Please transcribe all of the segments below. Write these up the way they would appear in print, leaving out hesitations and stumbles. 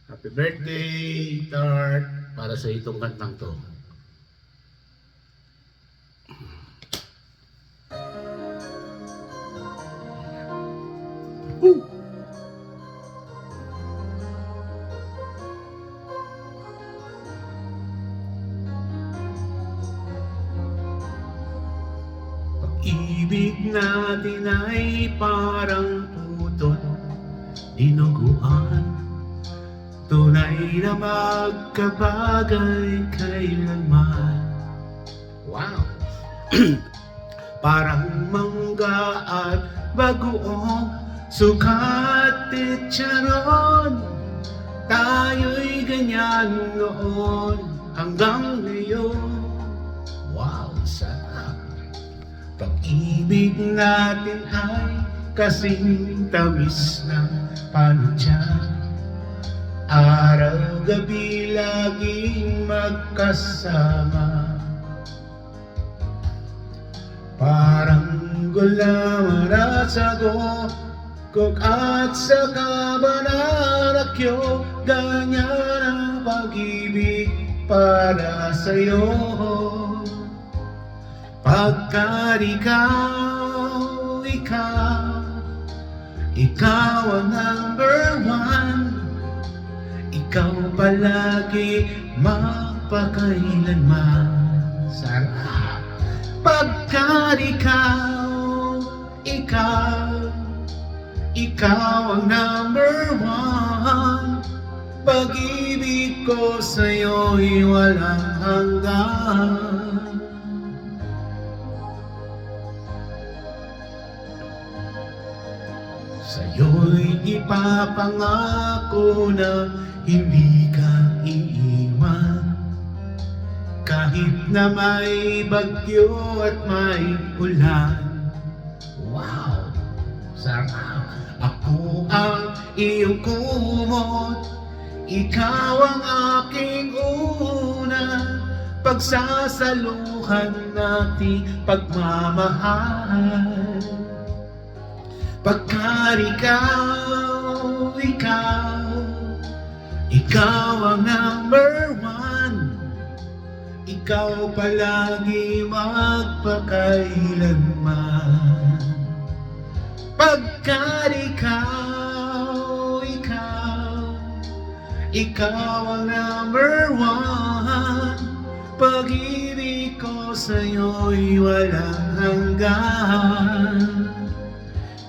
Happy birthday, Tart, para sa itong kantang to. Woo! Pag-ibig natin ay parang putot, dinuguan, tunay na magkabagay kailanman. Wow! Parang mangga at bagoong sukat at tiyaron. Tayo'y ganyan noon hanggang ngayon. Wow! Sarap! Pag-ibig natin ay kasing tamis ng panutya. Araw-gabi laging magkasama. Parang gulaman at sago, kok at saka bananakyo. Ganyan ang pag-ibig para sa'yo. Pagkat ikaw ang number one. Ikaw palagi magpakailanman. Sarap! Pagkat ikaw ang number one. Pag-ibig ko sa'yo'y walang hanggan. Sa'yo'y ipapangako na hindi ka iiwan. Kahit na may bagyo at may ulan. Wow! Sarap! Ako ang iyong kumot, ikaw ang aking una. Pagsasaluhan nating pagmamahal. Pagkat ikaw ang number one. Ikaw palagi magpakailanman. Pagkat ikaw ang number one. Pag-ibig ko sa'yo'y walang hanggan.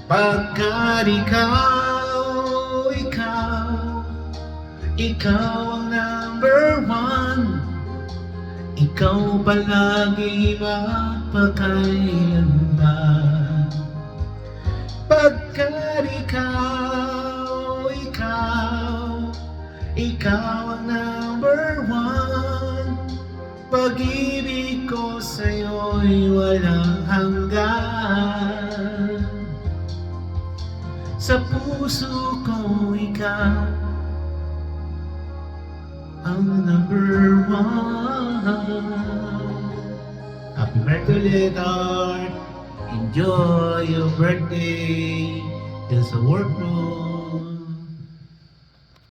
Pagkat ikaw ang number one. Ikaw palagi magpakailanman. Pagkat ikaw ang number one. Pag-ibig ko sa'yo'y walang hanggan. Sa puso ko ikaw ang number one. Happy birthday, Tart! Enjoy your birthday! It's a work room.